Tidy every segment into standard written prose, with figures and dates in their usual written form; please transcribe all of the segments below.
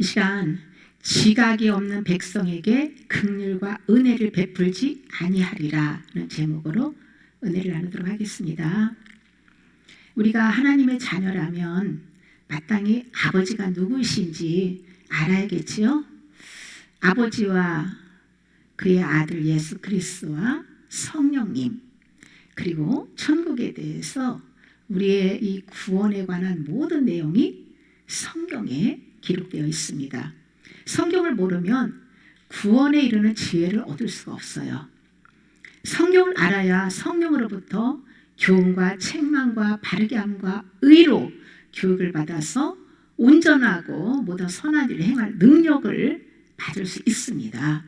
시간 지각이 없는 백성에게 긍휼과 은혜를 베풀지 아니하리라는 제목으로 은혜를 나누도록 하겠습니다. 우리가 하나님의 자녀라면 마땅히 아버지가 누구이신지 알아야겠지요. 아버지와 그의 아들 예수 그리스도와 성령님, 그리고 천국에 대해서 우리의 이 구원에 관한 모든 내용이 성경에 기록되어 있습니다. 성경을 모르면 구원에 이르는 지혜를 얻을 수가 없어요. 성경을 알아야 성령으로부터 교훈과 책망과 바르게 함과 의로 교육을 받아서 온전하고 모든 선한 일을 행할 능력을 받을 수 있습니다.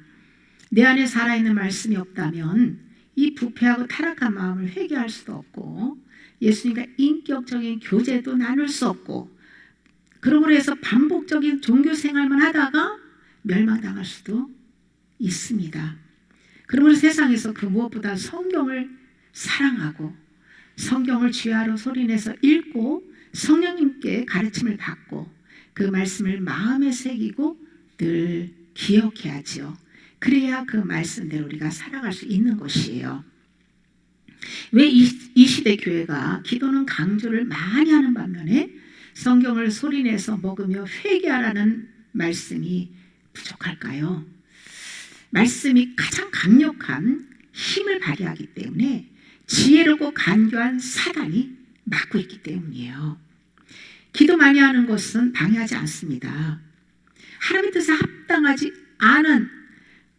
내 안에 살아있는 말씀이 없다면 이 부패하고 타락한 마음을 회개할 수도 없고 예수님과 인격적인 교제도 나눌 수 없고, 그러므로 해서 반복적인 종교 생활만 하다가 멸망당할 수도 있습니다. 그러므로 세상에서 그 무엇보다 성경을 사랑하고 성경을 주야로 소리내서 읽고 성령님께 가르침을 받고 그 말씀을 마음에 새기고 늘 기억해야지요. 그래야 그 말씀대로 우리가 살아갈 수 있는 것이에요. 왜 이 시대 교회가 기도는 강조를 많이 하는 반면에 성경을 소리내서 먹으며 회개하라는 말씀이 부족할까요? 말씀이 가장 강력한 힘을 발휘하기 때문에 지혜롭고 간교한 사단이 막고 있기 때문이에요. 기도 많이 하는 것은 방해하지 않습니다. 하나님의 뜻에 합당하지 않은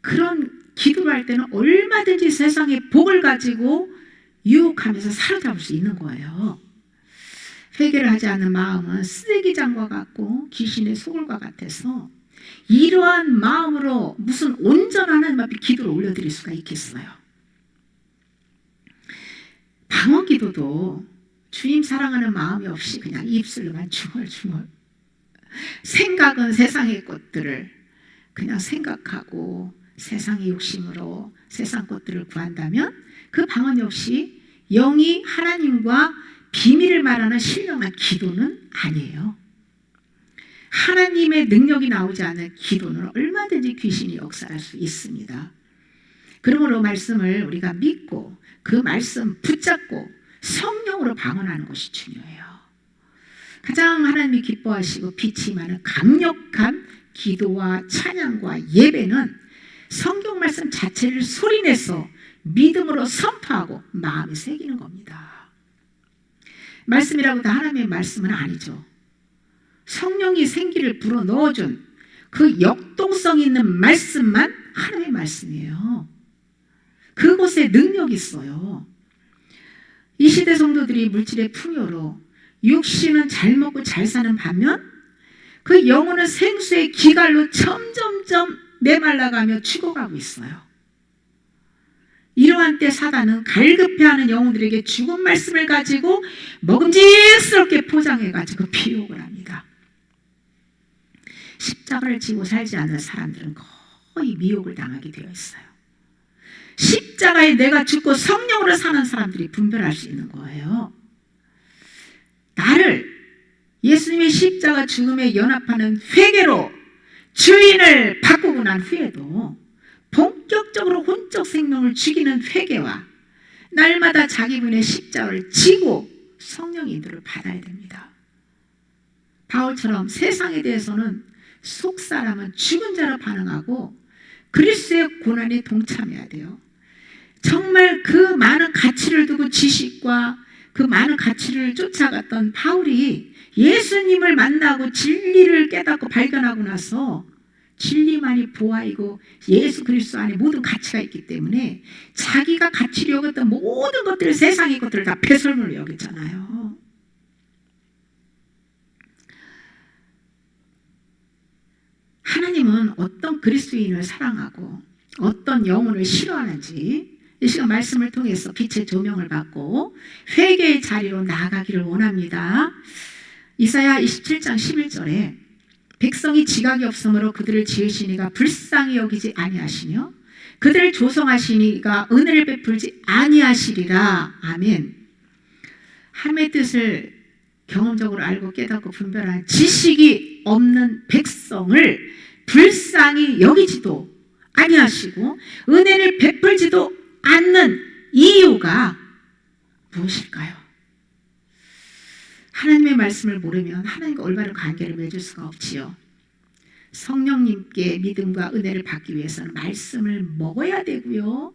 그런 기도를 할 때는 얼마든지 세상의 복을 가지고 유혹하면서 사로잡을 수 있는 거예요. 회개를 하지 않는 마음은 쓰레기장과 같고 귀신의 소굴과 같아서 이러한 마음으로 무슨 온전한 하나님 앞에 기도를 올려드릴 수가 있겠어요. 방언 기도도 주님 사랑하는 마음이 없이 그냥 입술로만 중얼중얼, 생각은 세상의 것들을 그냥 생각하고 세상의 욕심으로 세상 것들을 구한다면 그 방언 역시 영이 하나님과 비밀을 말하는 신령한 기도는 아니에요. 하나님의 능력이 나오지 않은 기도는 얼마든지 귀신이 역사할 수 있습니다. 그러므로 말씀을 우리가 믿고 그 말씀 붙잡고 성령으로 방언하는 것이 중요해요. 가장 하나님이 기뻐하시고 빛이 많은 강력한 기도와 찬양과 예배는 성경 말씀 자체를 소리내서 믿음으로 선포하고 마음에 새기는 겁니다. 말씀이라고 다 하나님의 말씀은 아니죠. 성령이 생기를 불어넣어준 그 역동성 있는 말씀만 하나님의 말씀이에요. 그곳에 능력이 있어요. 이 시대 성도들이 물질의 풍요로 육신은 잘 먹고 잘 사는 반면 그 영혼은 생수의 기갈로 점점점 메말라가며 죽어가고 있어요. 이러한 때 사단은 갈급해하는 영혼들에게 죽은 말씀을 가지고 먹음직스럽게 포장해가지고 비욕을 합니다. 십자가를 지고 살지 않는 사람들은 거의 미혹을 당하게 되어 있어요. 십자가에 내가 죽고 성령으로 사는 사람들이 분별할 수 있는 거예요. 나를 예수님의 십자가 죽음에 연합하는 회개로 주인을 바꾸고 난 후에도 본격적으로 혼적 생명을 죽이는 회개와 날마다 자기 분의 십자가를 지고 성령의 인도를 받아야 됩니다. 바울처럼 세상에 대해서는 속사람은 죽은 자로 반응하고 그리스도의 고난에 동참해야 돼요. 정말 그 많은 가치를 두고 지식과 그 많은 가치를 쫓아갔던 바울이 예수님을 만나고 진리를 깨닫고 발견하고 나서 진리만이 보아이고 예수 그리스도 안에 모든 가치가 있기 때문에 자기가 가치를 여겼던 모든 것들, 세상의 것들을 다 배설물로 여겼잖아요. 하나님은 어떤 그리스도인을 사랑하고 어떤 영혼을 싫어하는지 이 시간 말씀을 통해서 빛의 조명을 받고 회개의 자리로 나아가기를 원합니다. 이사야 27장 11절에 백성이 지각이 없으므로 그들을 지으시니가 불쌍히 여기지 아니하시며 그들을 조성하시니가 은혜를 베풀지 아니하시리라. 아멘. 하나님의 뜻을 경험적으로 알고 깨닫고 분별하는 지식이 없는 백성 백성을 불쌍히 여기지도 아니하시고 은혜를 베풀지도 않는 이유가 무엇일까요? 하나님의 말씀을 모르면 하나님과 올바른 관계를 맺을 수가 없지요. 성령님께 믿음과 은혜를 받기 위해서는 말씀을 먹어야 되고요.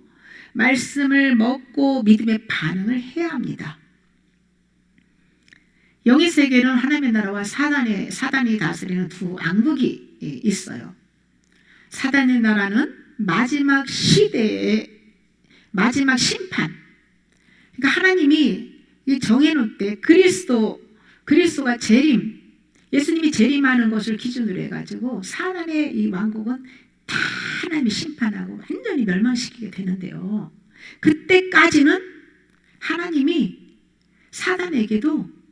말씀을 먹고 믿음의 반응을 해야 합니다. 영의 세계는 하나님의 나라와 사단이 다스리는 두 왕국이 있어요. 사단의 나라는 마지막 시대의 마지막 심판. 그러니까 하나님이 정해놓을 때 그리스도가 재림, 예수님이 재림하는 것을 기준으로 해가지고 사단의 이 왕국은 다 하나님이 심판하고 완전히 멸망시키게 되는데요. 그때까지는 하나님이 사단에게도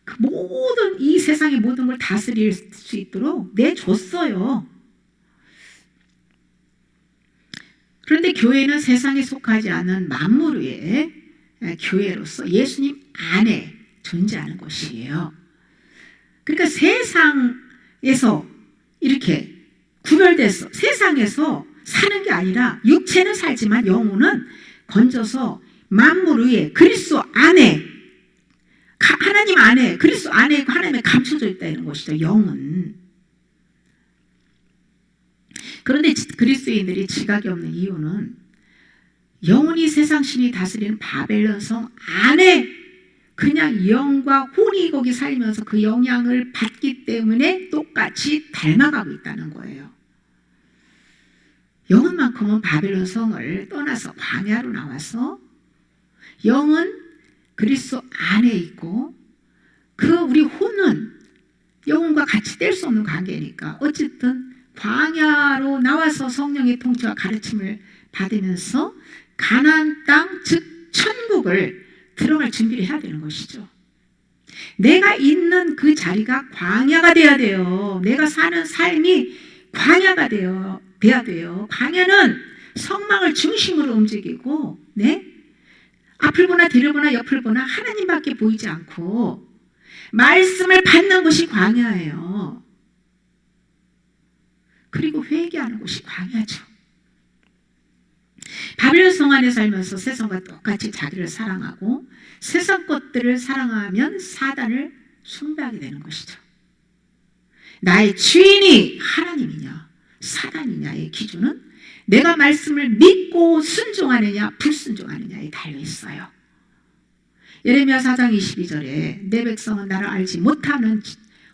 그 모든 이 세상의 모든 걸 다스릴 수 있도록 내줬어요. 그런데 교회는 세상에 속하지 않은 만물 위에 교회로서 예수님 안에 존재하는 것이에요. 그러니까 세상에서 이렇게 구별돼서 세상에서 사는 게 아니라 육체는 살지만 영혼은 건져서 만물 위에 그리스도 안에 하나님 안에 그리스도 안에 하나님에 감춰져 있다는 것이죠. 영은. 그런데 그리스도인들이 지각이 없는 이유는 영혼이 세상 신이 다스리는 바벨론 성 안에 그냥 영과 혼이 거기 살면서 그 영향을 받기 때문에 똑같이 닮아가고 있다는 거예요. 영혼만큼은 바벨론 성을 떠나서 광야로 나와서 영은 그리스도 안에 있고 우리 혼은 영혼과 같이 뗄 수 없는 관계니까 어쨌든 광야로 나와서 성령의 통치와 가르침을 받으면서 가나안 땅 즉 천국을 들어갈 준비를 해야 되는 것이죠. 내가 있는 그 자리가 광야가 돼야 돼요. 내가 사는 삶이 광야가 돼야 돼요. 광야는 성막을 중심으로 움직이고 앞을 보나 뒤를 보나 옆을 보나 하나님밖에 보이지 않고 말씀을 받는 것이 광야예요. 그리고 회개하는 곳이 광야죠. 바벨론 성 안에 살면서 세상과 똑같이 자기를 사랑하고 세상 것들을 사랑하면 사단을 숭배하게 되는 것이죠. 나의 주인이 하나님이냐 사단이냐의 기준은 내가 말씀을 믿고 순종하느냐 불순종하느냐에 달려있어요. 예레미야 4장 22절에 내 백성은 나를 알지 못하는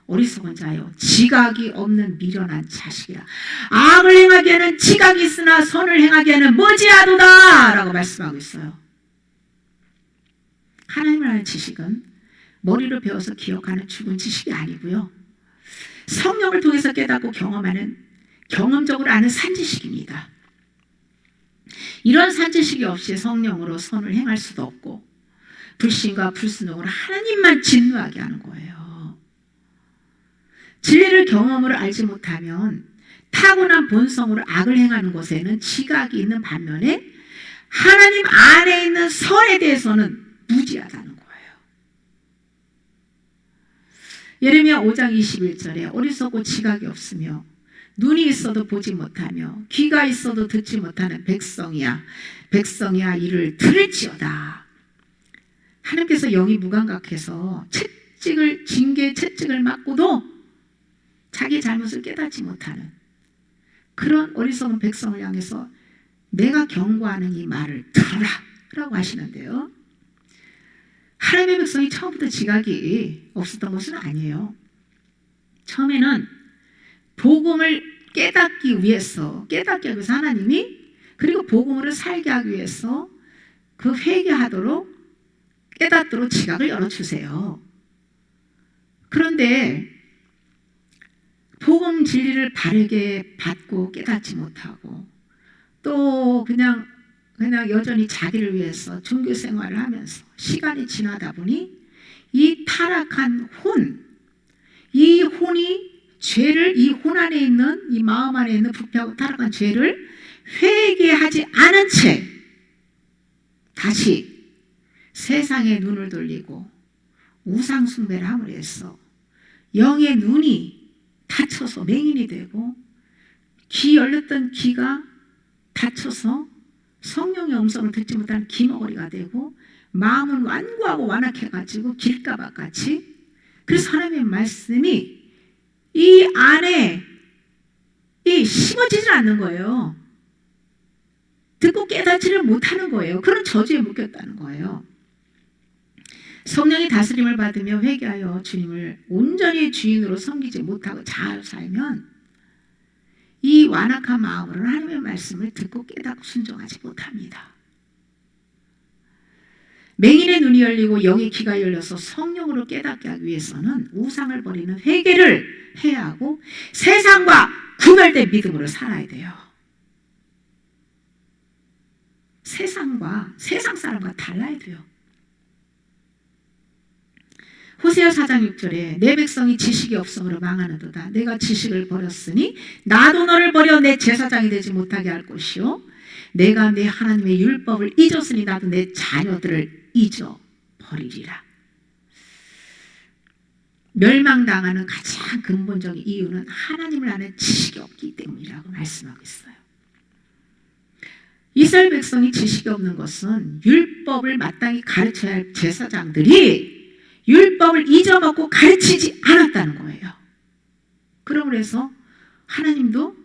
어리석은 자요 지각이 없는 미련한 자식이라. 악을 행하기에는 지각이 있으나 선을 행하기에는 머지않도다 라고 말씀하고 있어요. 하나님을 아는 지식은 머리로 배워서 기억하는 죽은 지식이 아니고요. 성령을 통해서 깨닫고 경험적으로 아는 산지식입니다. 이런 산지식이 없이 성령으로 선을 행할 수도 없고 불신과 불순종으로 하나님만 진노하게 하는 거예요. 진리를 경험으로 알지 못하면 타고난 본성으로 악을 행하는 것에는 지각이 있는 반면에 하나님 안에 있는 선에 대해서는 무지하다는 거예요. 예레미야 5장 21절에 어리석고 지각이 없으며 눈이 있어도 보지 못하며 귀가 있어도 듣지 못하는 백성이야 이를 들을지어다. 하나님께서 영이 무감각해서 징계 채찍을 맞고도 자기 잘못을 깨닫지 못하는 그런 어리석은 백성을 향해서 내가 경고하는 이 말을 들어라 라고 하시는데요. 하나님의 백성이 처음부터 지각이 없었던 것은 아니에요. 처음에는 복음을 깨닫기 위해서 하나님이 그리고 복음으로 살게 하기 위해서 그 회개하도록 깨닫도록 지각을 열어주세요. 그런데 복음 진리를 바르게 받고 깨닫지 못하고 또 그냥 여전히 자기를 위해서 종교 생활을 하면서 시간이 지나다 보니 이 타락한 이 혼이 죄를 이 혼 안에 있는 이 마음 안에 있는 부패하고 타락한 죄를 회개하지 않은 채 다시 세상에 눈을 돌리고 우상 숭배를 함으로 해서 영의 눈이 닫혀 다쳐서 맹인이 되고 귀 열렸던 귀가 다쳐서 성령의 음성을 듣지 못하는 귀머거리가 되고 마음은 완고하고 완악해가지고 길가박같이. 그래서 하나님의 말씀이 이 안에 심어지질 않는 거예요. 듣고 깨닫지를 못하는 거예요. 그런 저주에 묶였다는 거예요. 성령의 다스림을 받으며 회개하여 주님을 온전히 주인으로 섬기지 못하고 잘 살면 이 완악한 마음으로는 하나님의 말씀을 듣고 깨닫고 순종하지 못합니다. 맹인의 눈이 열리고 영의 귀가 열려서 성령으로 깨닫게 하기 위해서는 우상을 버리는 회개를 해야 하고 세상과 구별된 믿음으로 살아야 돼요. 세상 사람과 달라야 돼요. 호세아 4장 6절에 내 백성이 지식이 없음으로 망하는도다. 내가 지식을 버렸으니 나도 너를 버려 내 제사장이 되지 못하게 할 것이요 내가 내 하나님의 율법을 잊었으니 나도 내 자녀들을 잊어버리리라. 멸망당하는 가장 근본적인 이유는 하나님을 아는 지식이 없기 때문이라고 말씀하고 있어요. 이스라엘 백성이 지식이 없는 것은 율법을 마땅히 가르쳐야 할 제사장들이 율법을 잊어먹고 가르치지 않았다는 거예요. 그러므로 해서 하나님도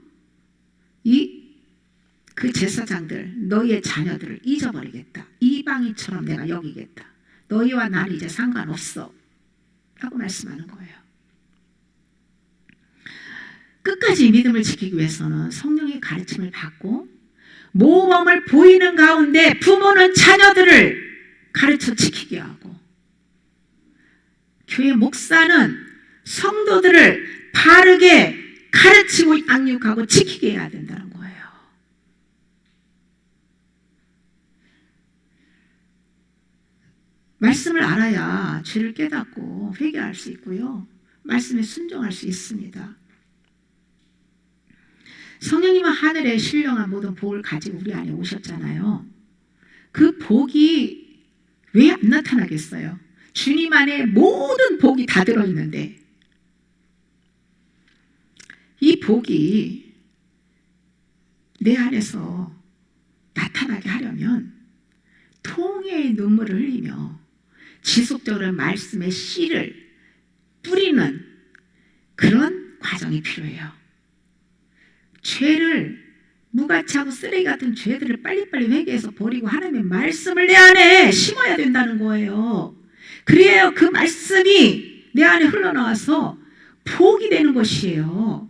그 제사장들, 너희의 자녀들을 잊어버리겠다. 이방인처럼 내가 여기겠다. 너희와 나는 이제 상관없어. 라고 말씀하는 거예요. 끝까지 믿음을 지키기 위해서는 성령의 가르침을 받고 모범을 보이는 가운데 부모는 자녀들을 가르쳐 지키게 하고 교회 목사는 성도들을 바르게 가르치고 양육하고 지키게 해야 된다는 거예요. 말씀을 알아야 죄를 깨닫고 회개할 수 있고요. 말씀에 순종할 수 있습니다. 성령님은 하늘의 신령한 모든 복을 가지고 우리 안에 오셨잖아요. 그 복이 왜 안 나타나겠어요? 주님 안에 모든 복이 다 들어있는데 이 복이 내 안에서 나타나게 하려면 통해의 눈물을 흘리며 지속적으로 말씀의 씨를 뿌리는 그런 과정이 필요해요. 죄를 무가치하고 쓰레기 같은 죄들을 빨리빨리 회개해서 버리고 하나님의 말씀을 내 안에 심어야 된다는 거예요. 그래야 그 말씀이 내 안에 흘러나와서 복이 되는 것이에요.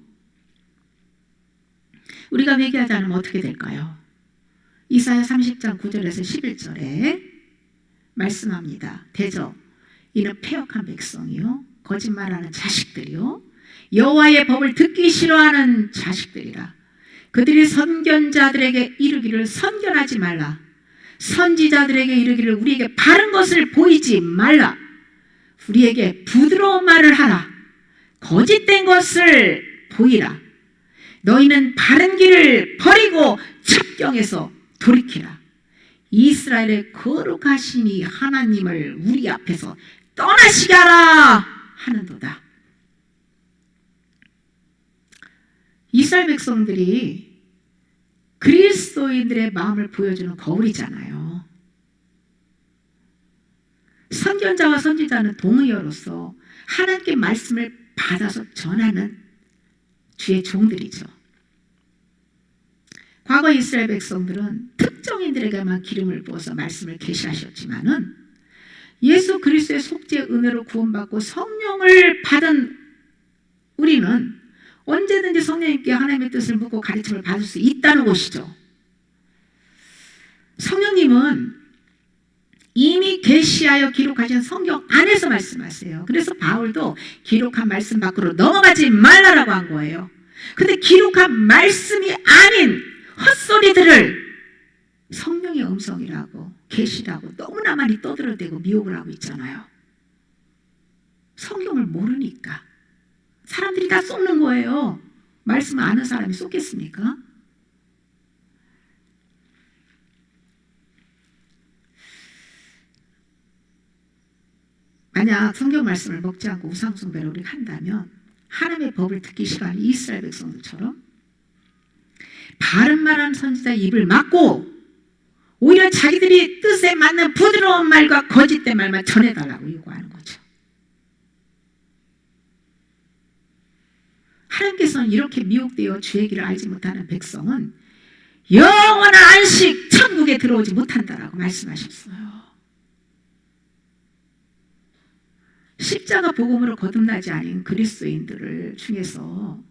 우리가 회개하지 않으면 어떻게 될까요? 이사야 30장 9절에서 11절에 말씀합니다. 대저 이는 패역한 백성이요 거짓말하는 자식들이요 여호와의 법을 듣기 싫어하는 자식들이라. 그들이 선견자들에게 이르기를 선견하지 말라. 선지자들에게 이르기를 우리에게 바른 것을 보이지 말라. 우리에게 부드러운 말을 하라. 거짓된 것을 보이라. 너희는 바른 길을 버리고 첩경에서 돌이키라. 이스라엘의 거룩하신 이 하나님을 우리 앞에서 떠나시게 하라 하는도다. 이스라엘 백성들이 그리스도인들의 마음을 보여주는 거울이잖아요. 선견자와 선지자는 동의어로서 하나님께 말씀을 받아서 전하는 주의 종들이죠. 과거 이스라엘 백성들은 특정인들에게만 기름을 부어서 말씀을 계시하셨지만은 예수 그리스도의 속죄의 은혜로 구원받고 성령을 받은 우리는 언제든지 성령님께 하나님의 뜻을 묻고 가르침을 받을 수 있다는 것이죠. 성령님은 이미 계시하여 기록하신 성경 안에서 말씀하세요. 그래서 바울도 기록한 말씀 밖으로 넘어가지 말라라고 한 거예요. 근데 기록한 말씀이 아닌 헛소리들을 성령의 음성이라고 계시라고 너무나 많이 떠들어대고 미혹을 하고 있잖아요. 성경을 모르니까 사람들이 다 쏟는 거예요. 말씀 아는 사람이 쏟겠습니까? 만약 성경 말씀을 먹지 않고 우상숭배를 우리가 한다면 하나님의 법을 듣기 싫어하는 이스라엘 백성들처럼 바른 말하는 선지자 입을 막고 오히려 자기들이 뜻에 맞는 부드러운 말과 거짓된 말만 전해달라고 요구하는 거죠. 하나님께서는 이렇게 미혹되어 주의 길을 알지 못하는 백성은 영원한 안식 천국에 들어오지 못한다라고 말씀하셨어요. 십자가 복음으로 거듭나지 않은 그리스도인들을 중에서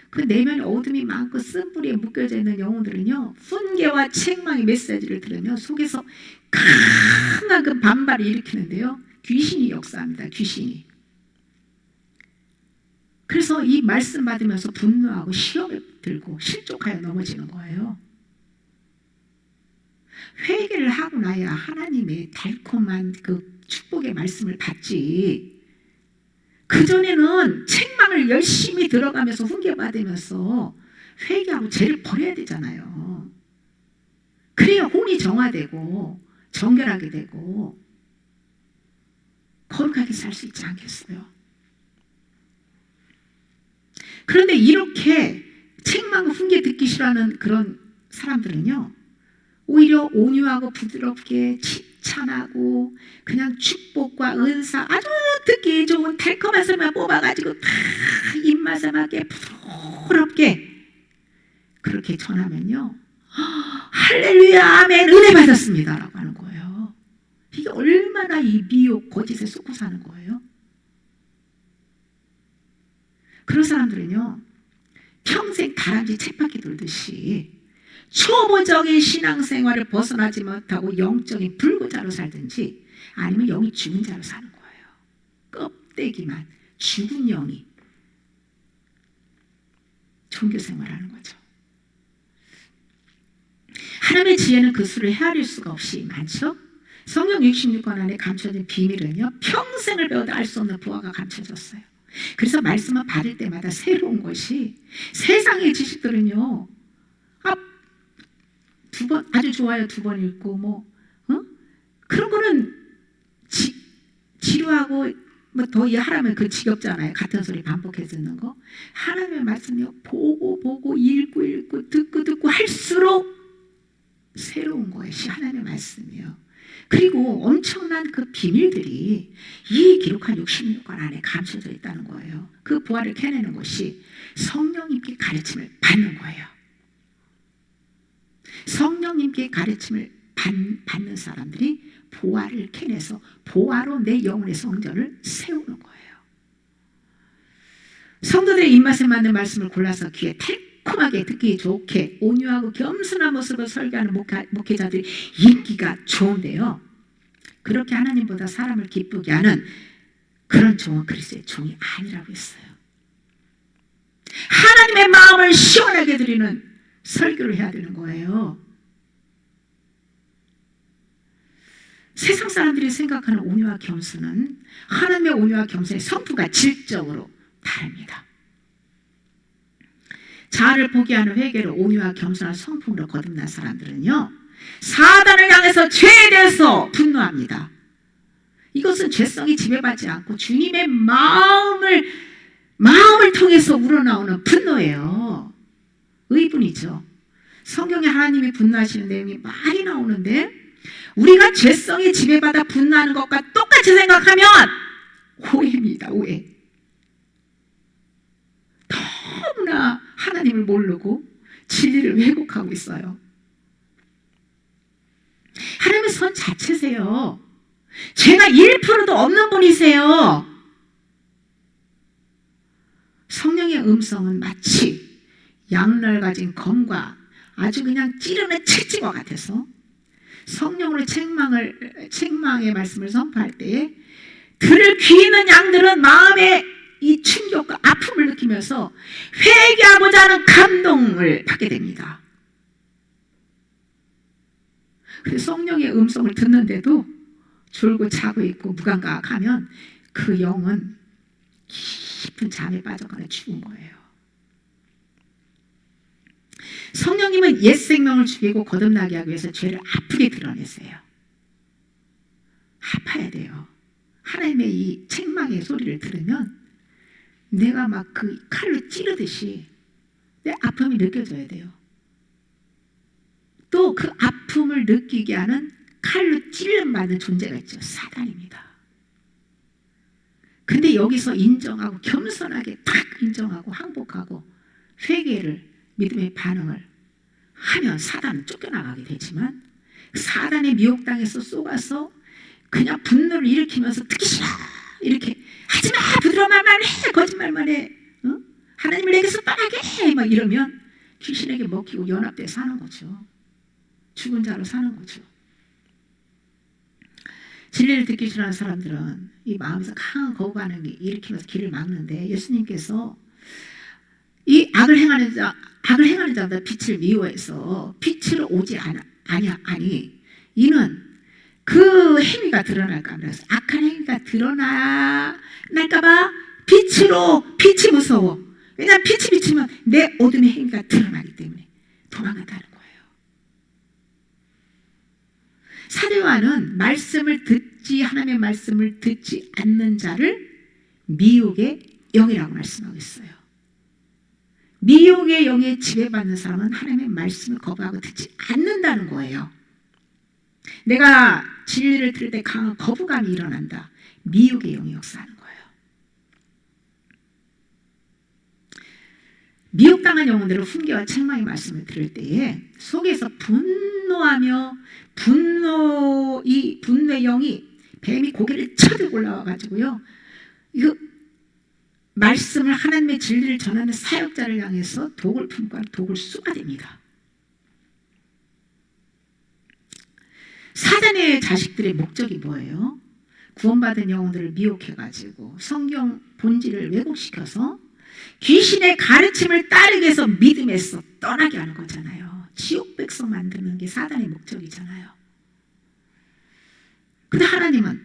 그 내면에 어둠이 많고 쓴뿌리에 묶여져 있는 영혼들은요, 훈계와 책망의 메시지를 들으며 속에서 강한 그 반발을 일으키는데요, 귀신이 역사합니다. 귀신이. 그래서 이 말씀 받으면서 분노하고 시험을 들고 실족하여 넘어지는 거예요. 회개를 하고 나야 하나님의 달콤한 그 축복의 말씀을 받지, 그전에는 책망을 열심히 들어가면서 훈계받으면서 회개하고 죄를 버려야 되잖아요. 그래야 혼이 정화되고 정결하게 되고 거룩하게 살 수 있지 않겠어요? 그런데 이렇게 책망 훈계 듣기 싫어하는 그런 사람들은요, 오히려 온유하고 부드럽게 칭찬하고 그냥 축복과 은사, 아주 듣기 좋은 달콤한 소리만 뽑아가지고 다 입맛에 맞게 부드럽게 그렇게 전하면요, 할렐루야 아멘 은혜 받았습니다 라고 하는 거예요. 이게 얼마나 이 미혹 거짓에 쏟고 사는 거예요. 그런 사람들은요, 평생 다람쥐 쳇바퀴 돌듯이 초보적인 신앙생활을 벗어나지 못하고 영적인 불구자로 살든지 아니면 영이 죽은 자로 사는 거예요. 껍데기만 죽은 영이 종교생활하는 거죠. 하나님의 지혜는 그 수를 헤아릴 수가 없이 많죠. 성경 66권 안에 감춰진 비밀은요, 평생을 배워도 알 수 없는 부하가 감춰졌어요. 그래서 말씀을 받을 때마다 새로운 것이, 세상의 지식들은요, 두 번 아주 좋아요, 두 번 읽고 그런 거는 지루하고 더 하라면 그 지겹잖아요. 같은 소리 반복해서 듣는 거. 하나님의 말씀이요, 보고 읽고 듣고 할수록 새로운 것이 하나님의 말씀이요. 그리고 엄청난 그 비밀들이 이 기록한 66권 안에 감춰져 있다는 거예요. 그 부활을 캐내는 것이 성령님께 가르침을 받는 거예요. 성령님께 가르침을 받는 사람들이 보화를 캐내서 보화로 내 영혼의 성전을 세우는 거예요. 성도들의 입맛에 맞는 말씀을 골라서 귀에 달콤하게 듣기 좋게 온유하고 겸손한 모습으로 설교하는 목회자들이 인기가 좋은데요, 그렇게 하나님보다 사람을 기쁘게 하는 그런 종은 그리스도의 종이 아니라고 했어요. 하나님의 마음을 시원하게 드리는 설교를 해야 되는 거예요. 세상 사람들이 생각하는 온유와 겸손은 하나님의 온유와 겸손의 성품과 질적으로 다릅니다. 자아를 포기하는 회개를 온유와 겸손한 성품으로 거듭난 사람들은요, 사단을 향해서 죄에 대해서 분노합니다. 이것은 죄성이 지배받지 않고 주님의 마음을 통해서 우러나오는 분노예요. 의분이죠. 성경에 하나님이 분노하시는 내용이 많이 나오는데, 우리가 죄성이 지배받아 분노하는 것과 똑같이 생각하면 오해입니다. 오해. 너무나 하나님을 모르고 진리를 왜곡하고 있어요. 하나님의 선 자체세요. 죄가 1%도 없는 분이세요. 성령의 음성은 마치 양날 가진 검과 아주 그냥 찌르는 채찍과 같아서 성령으로 책망의 말씀을 선포할 때에 들을 귀 있는 양들은 마음의 이 충격과 아픔을 느끼면서 회개하고자 하는 감동을 받게 됩니다. 그래서 성령의 음성을 듣는데도 졸고 자고 있고 무감각하면 그 영은 깊은 잠에 빠졌거나 죽은 거예요. 성령님은 옛 생명을 죽이고 거듭나게 하기 위해서 죄를 아프게 드러내세요. 아파야 돼요. 하나님의 이 책망의 소리를 들으면 내가 막 그 칼로 찌르듯이 내 아픔이 느껴져야 돼요. 또 그 아픔을 느끼게 하는 칼로 찔림받는 존재가 있죠. 사단입니다. 근데 여기서 인정하고 겸손하게 딱 인정하고 항복하고 회개를, 믿음의 반응을 하면 사단은 쫓겨나가게 되지만, 사단의 미혹당에서 쏘가서 그냥 분노를 일으키면서 듣기 싫어 이렇게 하지마, 부드러운 말만 해, 거짓말만 해, 하나님을 내게서 떠나게 해, 막 이러면 귀신에게 먹히고 연합돼 사는 거죠. 죽은 자로 사는 거죠. 진리를 듣기 싫어하는 사람들은 이 마음에서 강한 거부 반응이 일으키면서 길을 막는데, 예수님께서 이 악을 행하는 자보다 빛을 미워해서 빛으로 오지 아니 이는 그 행위가 드러날까 하면서, 악한 행위가 드러날까봐 빛이 무서워. 왜냐하면 빛이 비치면 내 어둠의 행위가 드러나기 때문에 도망간다는 거예요. 사도 요한은 하나님의 말씀을 듣지 않는 자를 미혹의 영이라고 말씀하고 있어요. 미혹의 영에 지배받는 사람은 하나님의 말씀을 거부하고 듣지 않는다는 거예요. 내가 진리를 들을 때 강한 거부감이 일어난다. 미혹의 영이 역사하는 거예요. 미혹당한 영혼들은 훈계와 책망의 말씀을 들을 때에 속에서 분노하며 이 분노의 영이 뱀이 고개를 쳐들고 올라와가지고요, 이거 말씀을, 하나님의 진리를 전하는 사역자를 향해서 독을 품고 독을 쏟아댑니다. 사단의 자식들의 목적이 뭐예요? 구원받은 영혼들을 미혹해가지고 성경 본질을 왜곡시켜서 귀신의 가르침을 따르기 위해서 믿음에서 떠나게 하는 거잖아요. 지옥 백성 만드는 게 사단의 목적이잖아요. 근데 하나님은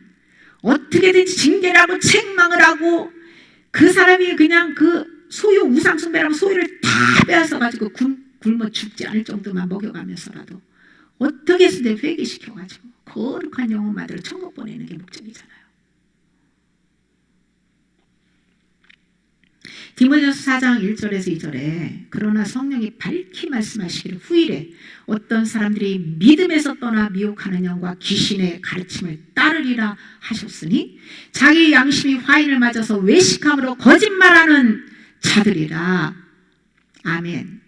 어떻게든지 징계를 하고 책망을 하고, 그 사람이 그냥 그 소유 우상숭배라고 소유를 다 빼앗아가지고 굶어 죽지 않을 정도만 먹여가면서라도 어떻게 해서든 회개시켜가지고 거룩한 영혼만들을 천국 보내는 게 목적이잖아요. 디모데전서 4장 1절에서 2절에 그러나 성령이 밝히 말씀하시기를 후일에 어떤 사람들이 믿음에서 떠나 미혹하는 영과 귀신의 가르침을 따르리라 하셨으니 자기 양심이 화인을 맞아서 외식함으로 거짓말하는 자들이라. 아멘.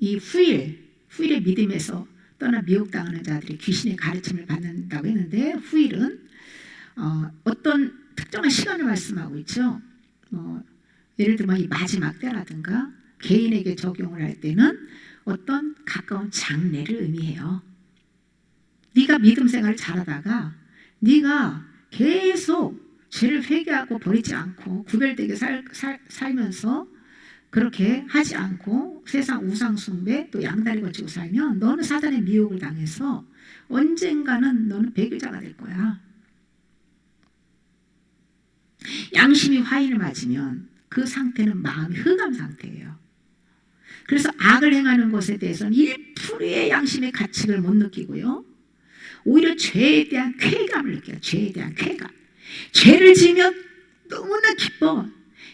이 후일의 믿음에서 떠나 미혹당하는 자들이 귀신의 가르침을 받는다고 했는데, 후일은 어떤 특정한 시간을 말씀하고 있죠. 예를 들면 이 마지막 때라든가 개인에게 적용을 할 때는 어떤 가까운 장래를 의미해요. 네가 믿음 생활을 잘하다가 네가 계속 죄를 회개하고 버리지 않고 구별되게 살면서 그렇게 하지 않고 세상 우상숭배 또 양다리 걸치고 살면 너는 사단의 미혹을 당해서 언젠가는 너는 배교자가 될 거야. 양심이 화인을 맞으면 그 상태는 마음이 흑암 상태예요. 그래서 악을 행하는 것에 대해서는 1%의 양심의 가책을 못 느끼고요, 오히려 죄에 대한 쾌감을 느껴요. 죄에 대한 쾌감. 죄를 지으면 너무나 기뻐.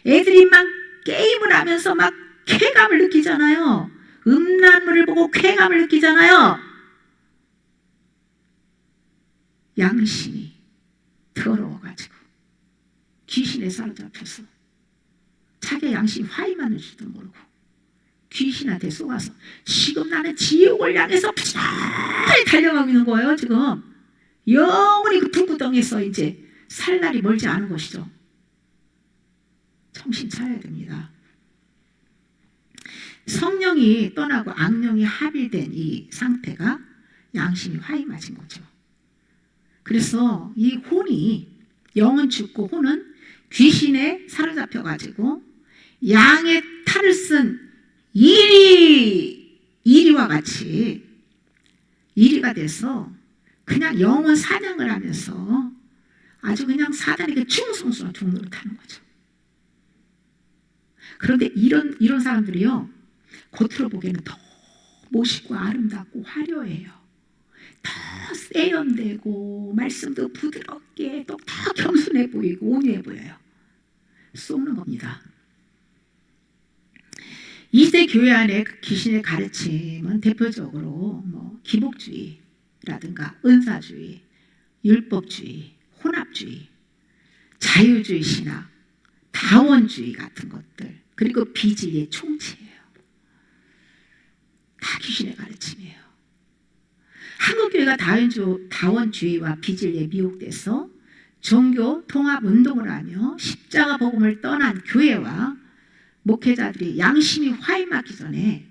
애들이 막 게임을 하면서 막 쾌감을 느끼잖아요. 음란물을 보고 쾌감을 느끼잖아요. 양심이 더러워가지고 귀신에 사로잡혀서 자기 양심이 화이만 줄도 모르고 귀신한테 쏘아서 지금 나는 지옥을 향해서 부지런히 달려가고 있는 거예요. 지금 영원히 그 불구덩이에서 이제 살 날이 멀지 않은 것이죠. 정신 차려야 됩니다. 성령이 떠나고 악령이 합일된 이 상태가 양심이 화이 맞은 거죠. 그래서 이 혼이, 영은 죽고 혼은 귀신에 사로잡혀가지고 양의 탈을 쓴 이리와 같이 이리가 돼서 그냥 영혼 사냥을 하면서 아주 그냥 사단에게 충성스러운 종로를 타는 거죠. 그런데 이런 사람들이요, 겉으로 보기에는 더 멋있고 아름답고 화려해요. 더 세련되고 말씀도 부드럽게 또 더 겸손해 보이고 온유해 보여요. 쏘는 겁니다. 이세 교회 안에 그 귀신의 가르침은 대표적으로 기복주의라든가 은사주의, 율법주의, 혼합주의, 자유주의 신학, 다원주의 같은 것들, 그리고 비진리의 총체예요. 다 귀신의 가르침이에요. 한국교회가 다원주의와 비진리에 미혹돼서 종교 통합 운동을 하며 십자가 복음을 떠난 교회와 목회자들이 양심이 화인맞기 전에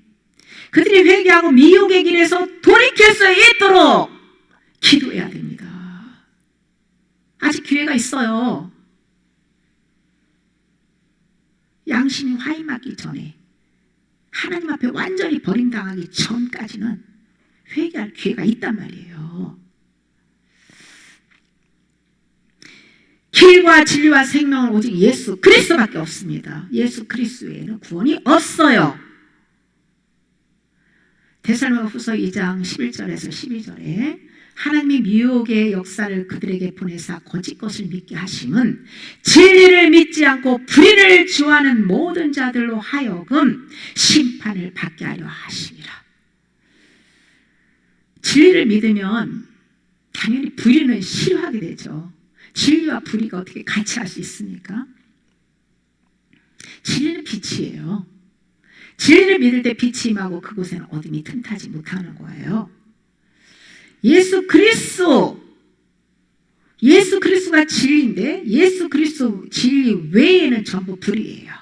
그들이 회개하고 미혹의 길에서 돌이킬 수 있도록 기도해야 됩니다. 아직 기회가 있어요. 양심이 화인맞기 전에, 하나님 앞에 완전히 버림당하기 전까지는 회개할 기회가 있단 말이에요. 길과 진리와 생명은 오직 예수 그리스도밖에 없습니다. 예수 그리스도 외에는 구원이 없어요. 데살로니가후서 2장 11절에서 12절에 하나님이 미혹의 역사를 그들에게 보내사 거짓 것을 믿게 하심은 진리를 믿지 않고 불의를 좋아하는 모든 자들로 하여금 심판을 받게 하려 하심이라. 진리를 믿으면 당연히 불의는 싫어하게 되죠. 진리와 불의가 어떻게 같이 할 수 있습니까? 진리는 빛이에요. 진리를 믿을 때 빛이 임하고 그곳에는 어둠이 틈타지 못하는 거예요. 예수 그리스도가 진리인데 예수 그리스도 진리 외에는 전부 불의예요.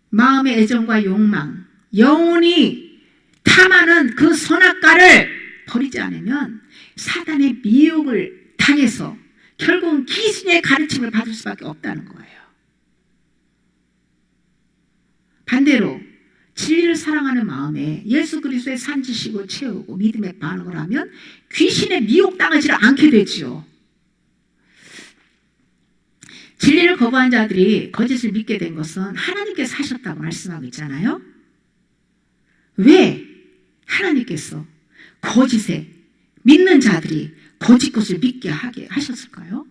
마음의 애정과 욕망, 영혼이 탐하는 그 선악과를 버리지 않으면 사단의 미혹을 당해서 결국은 귀신의 가르침을 받을 수밖에 없다는 거예요. 반대로 진리를 사랑하는 마음에 예수 그리스도의 산지식을 채우고 믿음의 반응을 하면 귀신의 미혹당하지 않게 되지요. 진리를 거부한 자들이 거짓을 믿게 된 것은 하나님께서 하셨다고 말씀하고 있잖아요. 왜 하나님께서 거짓에 믿는 자들이 거짓 것을 믿게 하게 하셨을까요?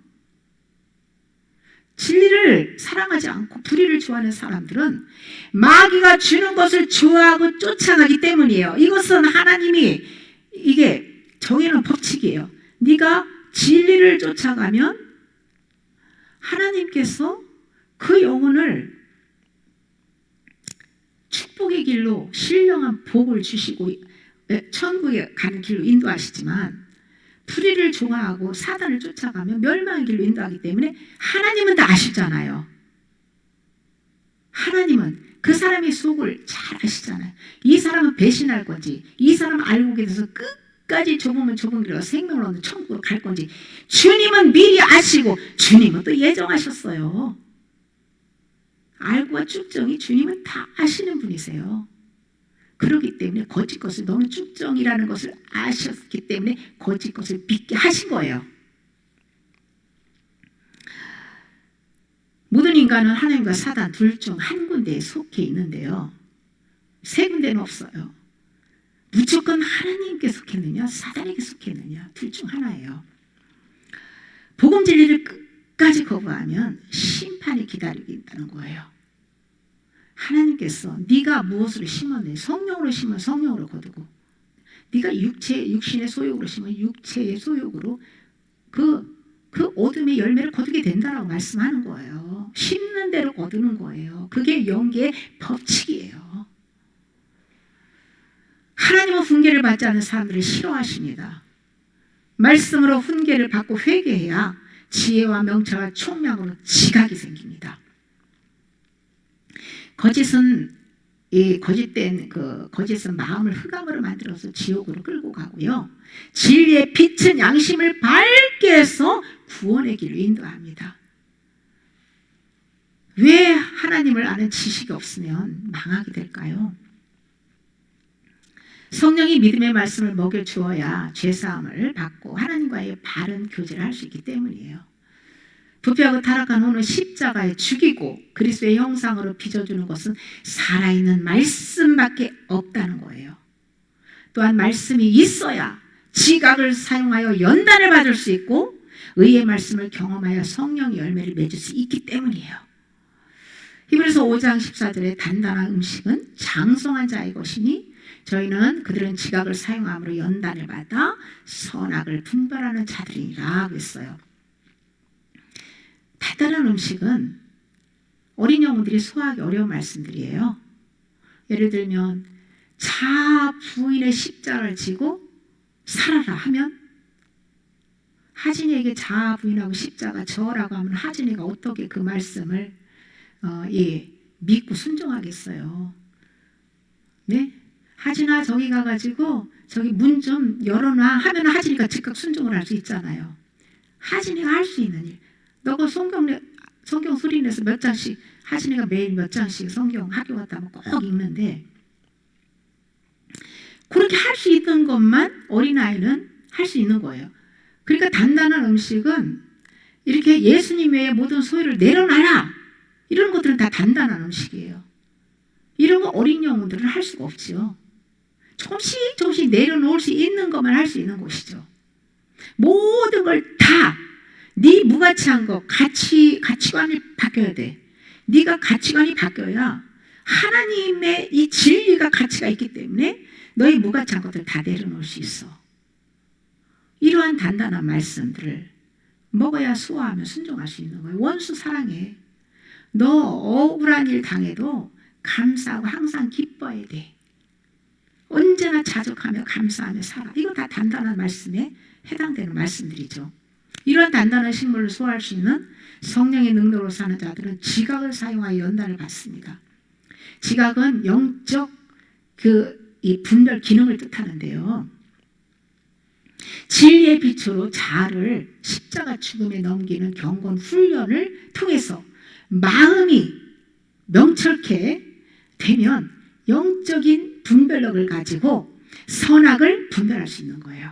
진리를 사랑하지 않고 불의를 좋아하는 사람들은 마귀가 주는 것을 좋아하고 쫓아가기 때문이에요. 이것은 하나님이 이게 정해놓은 법칙이에요. 네가 진리를 쫓아가면 하나님께서 그 영혼을 축복의 길로 신령한 복을 주시고 천국에 가는 길로 인도하시지만 불의를 좋아하고 사단을 쫓아가면 멸망의 길로 인도하기 때문에 하나님은 다 아시잖아요. 하나님은 그 사람의 속을 잘 아시잖아요. 이 사람은 배신할 건지, 이 사람은 알고 계셔서 끝까지 좁으면 좁은 길로 생명을 얻는 천국으로 갈 건지 주님은 미리 아시고 주님은 또 예정하셨어요. 알고와 쭉정이 주님은 다 아시는 분이세요. 그렇기 때문에 거짓 것을 너는 쭉정이라는 것을 아셨기 때문에 거짓 것을 믿게 하신 거예요. 모든 인간은 하나님과 사단 둘 중 한 군데에 속해 있는데요. 세 군데는 없어요. 무조건 하나님께 속했느냐 사단에게 속했느냐 둘 중 하나예요. 복음 진리를 끝까지 거부하면 심판이 기다리고 있다는 거예요. 하나님께서 네가 무엇으로 심었느냐 성령으로 심으면 성령으로 거두고 네가 육신의 소욕으로 심으면 육체의 소욕으로 그 어둠의 열매를 거두게 된다라고 말씀하는 거예요. 심는 대로 거두는 거예요. 그게 영계의 법칙이에요. 하나님은 훈계를 받지 않는 사람들을 싫어하십니다. 말씀으로 훈계를 받고 회개해야 지혜와 명철과 총명으로 지각이 생깁니다. 거짓은 거짓은 마음을 흑암으로 만들어서 지옥으로 끌고 가고요. 진리의 빛은 양심을 밝게 해서 구원의 길로 인도합니다. 왜 하나님을 아는 지식이 없으면 망하게 될까요? 성령이 믿음의 말씀을 먹여주어야 죄사함을 받고 하나님과의 바른 교제를 할 수 있기 때문이에요. 부패하고 타락한 후는 십자가에 죽이고 그리스도의 형상으로 빚어주는 것은 살아있는 말씀밖에 없다는 거예요. 또한 말씀이 있어야 지각을 사용하여 연단을 받을 수 있고 의의 말씀을 경험하여 성령의 열매를 맺을 수 있기 때문이에요. 히브리서 5장 14절에 단단한 음식은 장성한 자의 것이니 저희는 그들은 지각을 사용함으로 연단을 받아 선악을 분별하는 자들이라 했어요. 단단한 음식은 어린 영혼들이 소화하기 어려운 말씀들이에요. 예를 들면 자 부인의 십자가를 지고 살아라 하면 하진이에게 자 부인하고 십자가 저라고 하면 하진이가 어떻게 그 말씀을 믿고 순종하겠어요. 네? 하진아 저기 가가지고 저기 문 좀 열어놔 하면 하진이가 즉각 순종을 할 수 있잖아요. 하진이가 할 수 있는 일. 너가 성경 소리 내서 몇 장씩 하진이가 매일 몇 장씩 성경 학교 갔다 하면 꼭 읽는데 그렇게 할 수 있는 것만 어린아이는 할 수 있는 거예요. 그러니까 단단한 음식은 이렇게 예수님 외에 모든 소유를 내려놔라 이런 것들은 다 단단한 음식이에요. 이런 거 어린 영혼들은 할 수가 없죠. 조금씩 내려놓을 수 있는 것만 할 수 있는 것이죠. 모든 걸 다 네 무가치한 거 가치관이 바뀌어야 돼. 네가 가치관이 바뀌어야 하나님의 이 진리가 가치가 있기 때문에 너의 무가치한 것들 다 내려놓을 수 있어. 이러한 단단한 말씀들을 먹어야 수화하며 순종할 수 있는 거예요. 원수 사랑해. 너 억울한 일 당해도 감사하고 항상 기뻐해야 돼. 언제나 자족하며 감사하며 살아. 이건 다 단단한 말씀에 해당되는 말씀들이죠. 이런 단단한 식물을 소화할 수 있는 성령의 능력으로 사는 자들은 지각을 사용하여 연단을 받습니다. 지각은 영적 이 분별 기능을 뜻하는데요. 진리의 빛으로 자아를 십자가 죽음에 넘기는 경건 훈련을 통해서 마음이 명철케 되면 영적인 분별력을 가지고 선악을 분별할 수 있는 거예요.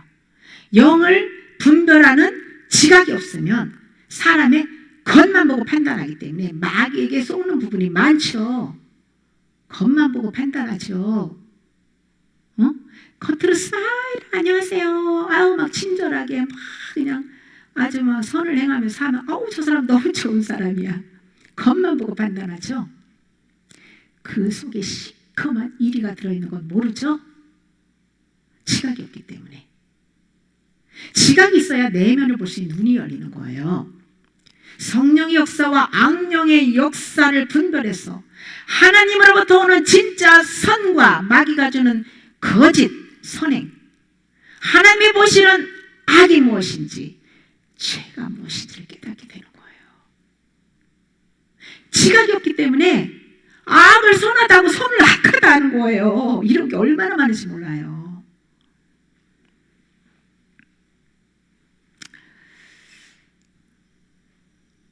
영을 분별하는 지각이 없으면 사람의 겉만 보고 판단하기 때문에 마귀에게 쏘는 부분이 많죠. 겉만 보고 판단하죠. 겉으로 스마일 안녕하세요. 아우 막 친절하게 막 그냥 아주 막 선을 행하면서 하면 아우 저 사람 너무 좋은 사람이야. 겉만 보고 판단하죠. 그 속에 시커먼 이리가 들어있는 건 모르죠. 지각이 없기 때문에. 지각이 있어야 내면을 볼 수 있는 눈이 열리는 거예요. 성령의 역사와 악령의 역사를 분별해서 하나님으로부터 오는 진짜 선과 마귀가 주는 거짓 선행, 하나님이 보시는 악이 무엇인지 죄가 무엇인지를 깨닫게 되는 거예요. 지각이 없기 때문에 악을 선하다고 선을 악하다 하는 거예요. 이런 게 얼마나 많은지 몰라요.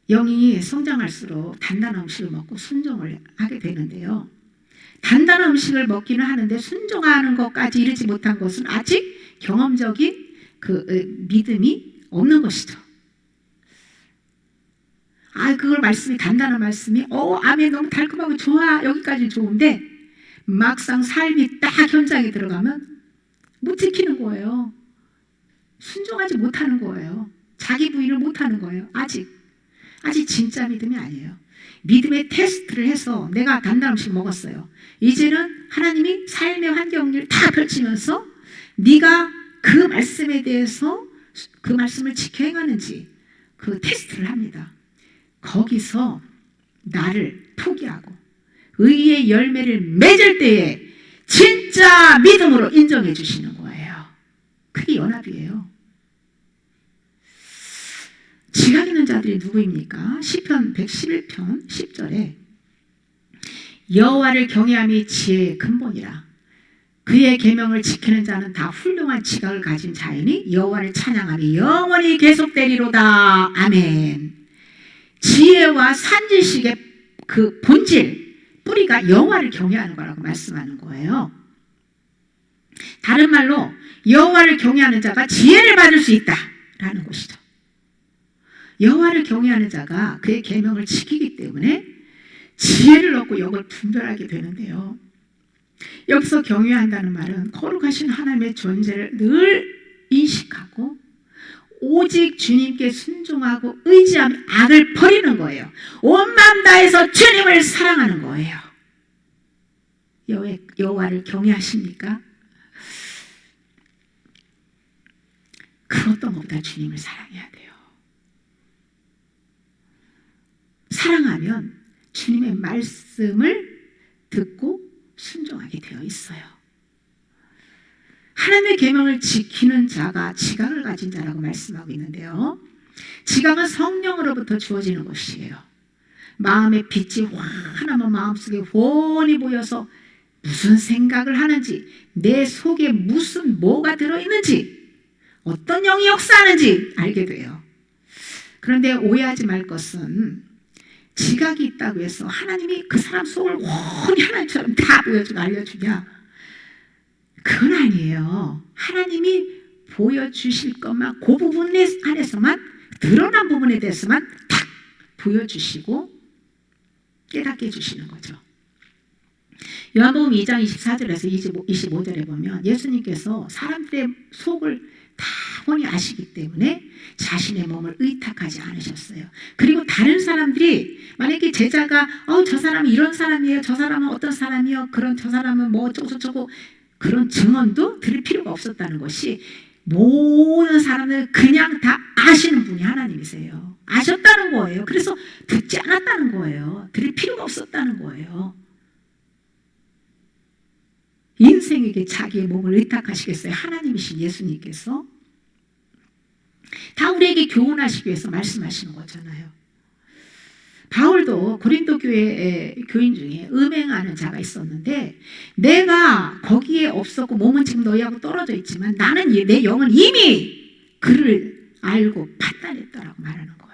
영이 성장할수록 단단한 음식을 먹고 순종을 하게 되는데요. 단단한 음식을 먹기는 하는데 순종하는 것까지 이르지 못한 것은 아직 경험적인 믿음이 없는 것이죠. 그걸 말씀이 단단한 말씀이 아멘 너무 달콤하고 좋아 여기까지 좋은데 막상 삶이 딱 현장에 들어가면 못 지키는 거예요. 순종하지 못하는 거예요. 자기 부인을 못하는 거예요. 아직 진짜 믿음이 아니에요. 믿음의 테스트를 해서 내가 단단한 음식 먹었어요. 이제는 하나님이 삶의 환경을 다 펼치면서 네가 그 말씀에 대해서 그 말씀을 지켜 행하는지 그 테스트를 합니다. 거기서 나를 포기하고 의의 열매를 맺을 때에 진짜 믿음으로 인정해 주시는 거예요. 그게 연합이에요. 지각 있는 자들이 누구입니까? 시편 111편 10절에 여호와를 경외함이 지혜의 근본이라 그의 계명을 지키는 자는 다 훌륭한 지각을 가진 자이니 여호와를 찬양함이 영원히 계속되리로다. 아멘. 지혜와 산지식의 그 본질 뿌리가 여호와를 경외하는 거라고 말씀하는 거예요. 다른 말로 여호와를 경외하는 자가 지혜를 받을 수 있다라는 것이죠. 여호와를 경외하는 자가 그의 계명을 지키기 때문에 지혜를 얻고 영을 분별하게 되는데요. 여기서 경외한다는 말은 거룩하신 하나님의 존재를 늘 인식하고 오직 주님께 순종하고 의지하며 악을 버리는 거예요. 온 마음 다해서 주님을 사랑하는 거예요. 여호와를 경외하십니까? 그 어떤 것보다 주님을 사랑해야 돼요. 사랑하면 주님의 말씀을 듣고 순종하게 되어 있어요. 하나님의 계명을 지키는 자가 지각을 가진 자라고 말씀하고 있는데요. 지각은 성령으로부터 주어지는 것이에요. 마음의 빛이 환하면 마음속에 훤히 보여서 무슨 생각을 하는지, 내 속에 뭐가 들어있는지, 어떤 영이 역사하는지 알게 돼요. 그런데 오해하지 말 것은 지각이 있다고 해서 하나님이 그 사람 속을 훤히 하나님처럼 다 보여주고 알려주냐? 그건 아니에요. 하나님이 보여주실 것만 그 부분 안에서만, 드러난 부분에 대해서만 딱 보여주시고 깨닫게 해주시는 거죠. 요한복음 2장 24절에서 25절에 보면 예수님께서 사람들의 속을 다 뻔히 아시기 때문에 자신의 몸을 의탁하지 않으셨어요. 그리고 다른 사람들이 만약에 제자가 저 사람은 이런 사람이에요, 저 사람은 어떤 사람이요, 저 사람은 뭐 어쩌고 그런 증언도 들을 필요가 없었다는 것이, 모든 사람들 그냥 다 아시는 분이 하나님이세요. 아셨다는 거예요. 그래서 듣지 않았다는 거예요. 들을 필요가 없었다는 거예요. 인생에게 자기의 몸을 의탁하시겠어요? 하나님이신 예수님께서 다 우리에게 교훈하시기 위해서 말씀하시는 거잖아요. 바울도 고린도 교회 교인 중에 음행하는 자가 있었는데, 내가 거기에 없었고 몸은 지금 너희하고 떨어져 있지만 나는 내 영은 이미 그를 알고 판단했다라고 말하는 거예요.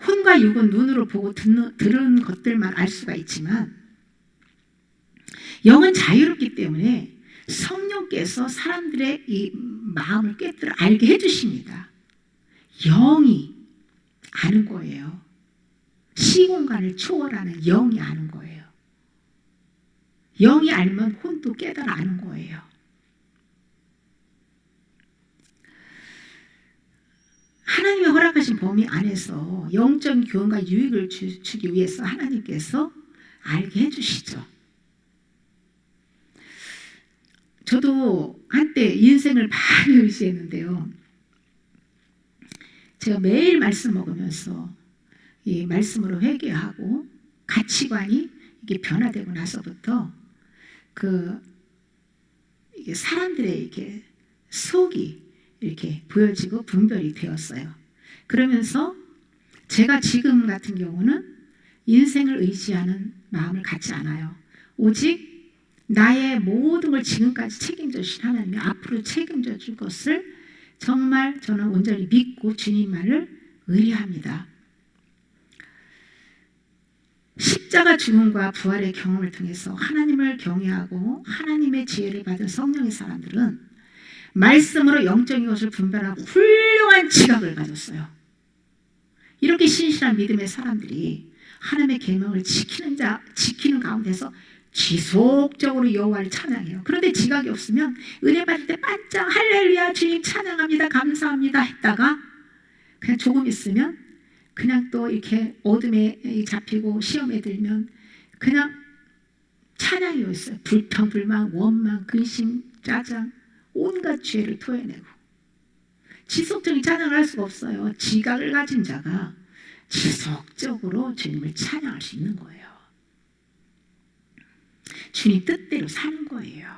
혼과 육은 눈으로 보고 들은 것들만 알 수가 있지만 영은 자유롭기 때문에 성령께서 사람들의 이 마음을 꿰뚫어 알게 해주십니다. 영이 아는 거예요. 시공간을 초월하는 영이 아는 거예요. 영이 알면 혼도 깨달아 아는 거예요. 하나님이 허락하신 범위 안에서 영적인 교훈과 유익을 주기 위해서 하나님께서 알게 해주시죠. 저도 한때 인생을 많이 의지했는데요. 제가 매일 말씀 먹으면서 이 말씀으로 회개하고 가치관이 이게 변화되고 나서부터 이게 사람들의 이렇게 속이 이렇게 보여지고 분별이 되었어요. 그러면서 제가 지금 같은 경우는 인생을 의지하는 마음을 갖지 않아요. 오직 나의 모든 걸 지금까지 책임져 주신 하나님이 앞으로 책임져 줄 것을 정말 저는 온전히 믿고 주님만을 의뢰합니다. 십자가 죽음과 부활의 경험을 통해서 하나님을 경외하고 하나님의 지혜를 받은 성령의 사람들은 말씀으로 영적인 것을 분별하고 훌륭한 지각을 가졌어요. 이렇게 신실한 믿음의 사람들이 하나님의 계명을 지키는 가운데서 지속적으로 여호와를 찬양해요. 그런데 지각이 없으면 은혜 받을 때 반짝 할렐루야 주님 찬양합니다 감사합니다 했다가 그냥 조금 있으면 그냥 또 이렇게 어둠에 잡히고 시험에 들면 그냥 찬양이 있어요. 불평, 불만, 원망, 근심, 짜증 온갖 죄를 토해내고 지속적인 찬양을 할 수가 없어요. 지각을 가진 자가 지속적으로 주님을 찬양할 수 있는 거예요. 주님 뜻대로 사는 거예요.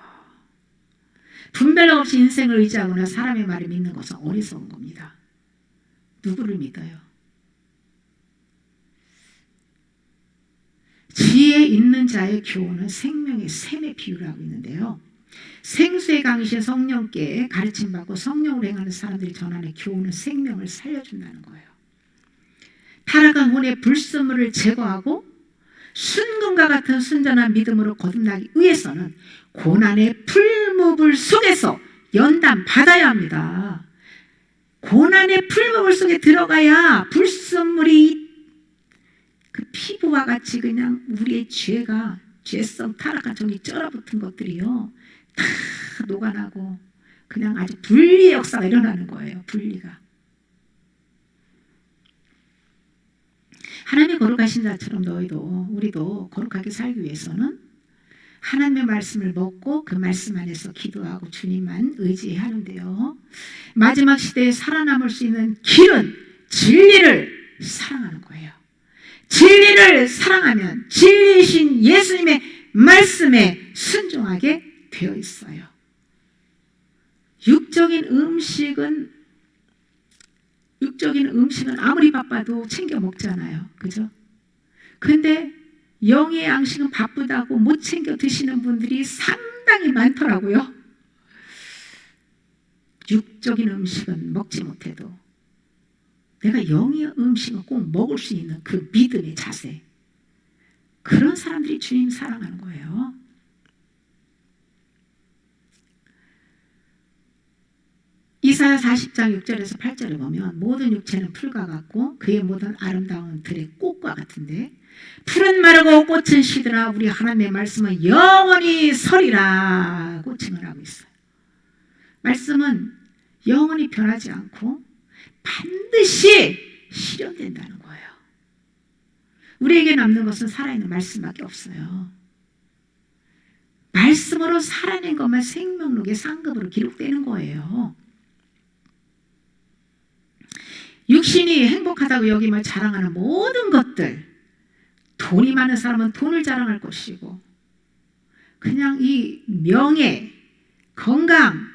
분별 없이 인생을 의지하거나 사람의 말을 믿는 것은 어리석은 겁니다. 누구를 믿어요? 지혜 있는 자의 교훈은 생명의 샘의 비유를 하고 있는데요. 생수의 강이신 성령께 가르침받고 성령으로 행하는 사람들이 전하는 교훈은 생명을 살려준다는 거예요. 타락한 혼의 불순물을 제거하고 순금과 같은 순전한 믿음으로 거듭나기 위해서는 고난의 풀무불 속에서 연단 받아야 합니다. 고난의 풀무불 속에 들어가야 불순물이 그 피부와 같이 그냥 우리의 죄가 죄성 타락한 종이 쩔어붙은 것들이요 다 녹아나고 그냥 아주 분리의 역사가 일어나는 거예요. 분리가. 하나님의 거룩하신 자처럼 너희도 우리도 거룩하게 살기 위해서는 하나님의 말씀을 먹고 그 말씀 안에서 기도하고 주님만 의지해야 하는데요. 마지막 시대에 살아남을 수 있는 길은 진리를 사랑하는 거예요. 진리를 사랑하면 진리이신 예수님의 말씀에 순종하게 되어 있어요. 육적인 음식은 아무리 바빠도 챙겨 먹잖아요. 그죠? 근데 영의 양식은 바쁘다고 못 챙겨 드시는 분들이 상당히 많더라고요. 육적인 음식은 먹지 못해도 내가 영의 음식은 꼭 먹을 수 있는 그 믿음의 자세, 그런 사람들이 주님 사랑하는 거예요. 이사야 40장 6절에서 8절에 보면 모든 육체는 풀과 같고 그의 모든 아름다운 들의 꽃과 같은데 풀은 마르고 꽃은 시드나 우리 하나님의 말씀은 영원히 서리라고 증언하고 있어요. 말씀은 영원히 변하지 않고 반드시 실현된다는 거예요. 우리에게 남는 것은 살아있는 말씀밖에 없어요. 말씀으로 살아낸 것만 생명록의 상급으로 기록되는 거예요. 육신이 행복하다고 여기며 자랑하는 모든 것들, 돈이 많은 사람은 돈을 자랑할 것이고 그냥 이 명예, 건강,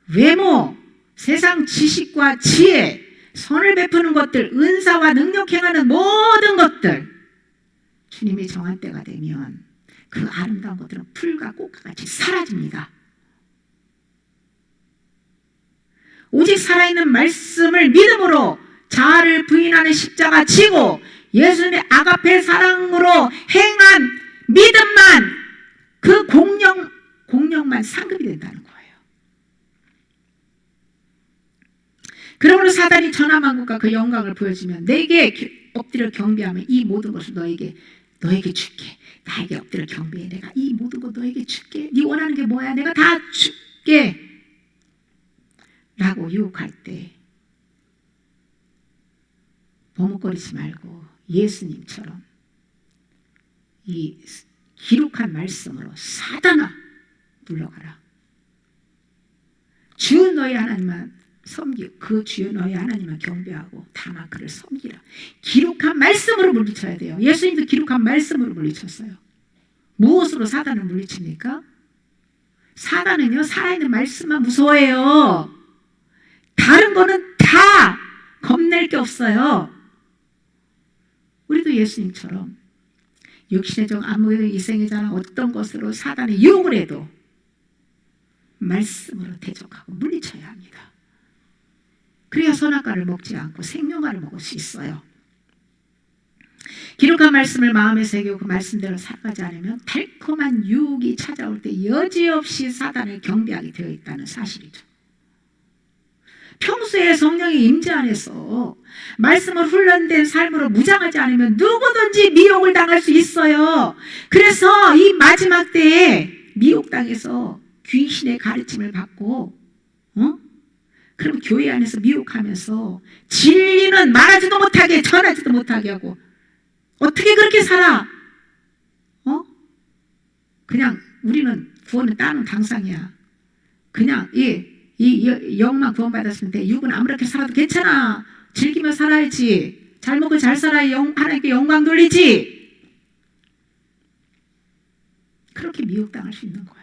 외모, 세상 지식과 지혜, 선을 베푸는 것들, 은사와 능력 행하는 모든 것들, 주님이 정한 때가 되면 그 아름다운 것들은 풀과 꽃과 같이 사라집니다. 오직 살아있는 말씀을 믿음으로 자아를 부인하는 십자가 지고 예수님의 아가페 사랑으로 행한 믿음만, 그 공력만 상급이 된다는 거예요. 그러므로 사단이 천하만국과 그 영광을 보여주면 내게 엎드려 경배하면 이 모든 것을 너에게 줄게. 나에게 엎드려 경배해. 내가 이 모든 것 너에게 줄게. 네 원하는 게 뭐야? 내가 다 줄게. 라고 유혹할 때 머뭇거리지 말고 예수님처럼 이 기록한 말씀으로 사단아 물러가라. 주 너희 하나님만 섬기고 그 주 너희 하나님만 경배하고 다만 그를 섬기라. 기록한 말씀으로 물리쳐야 돼요. 예수님도 기록한 말씀으로 물리쳤어요. 무엇으로 사단을 물리칩니까? 사단은요 살아있는 말씀만 무서워해요. 다른 거는 다 겁낼 게 없어요. 우리도 예수님처럼 육신의 정 안목의 이생의 자랑 어떤 것으로 사단의 유혹을 해도 말씀으로 대적하고 물리쳐야 합니다. 그래야 선악과를 먹지 않고 생명과를 먹을 수 있어요. 기록한 말씀을 마음에 새기고 그 말씀대로 살아가지 않으면 달콤한 유혹이 찾아올 때 여지없이 사단을 경배하게 되어 있다는 사실이죠. 평소에 성령의 임재 안에서 말씀을 훈련된 삶으로 무장하지 않으면 누구든지 미혹을 당할 수 있어요. 그래서 이 마지막 때에 미혹당해서 귀신의 가르침을 받고 그럼 교회 안에서 미혹하면서 진리는 말하지도 못하게 전하지도 못하게 하고 어떻게 그렇게 살아? 그냥 우리는 구원은 따는 당상이야. 그냥 이 영만 구원받았으면 돼. 육은 아무렇게 살아도 괜찮아. 즐기며 살아야지. 잘 먹고 잘 살아야 하나님께 영광 돌리지. 그렇게 미혹당할 수 있는 거예요.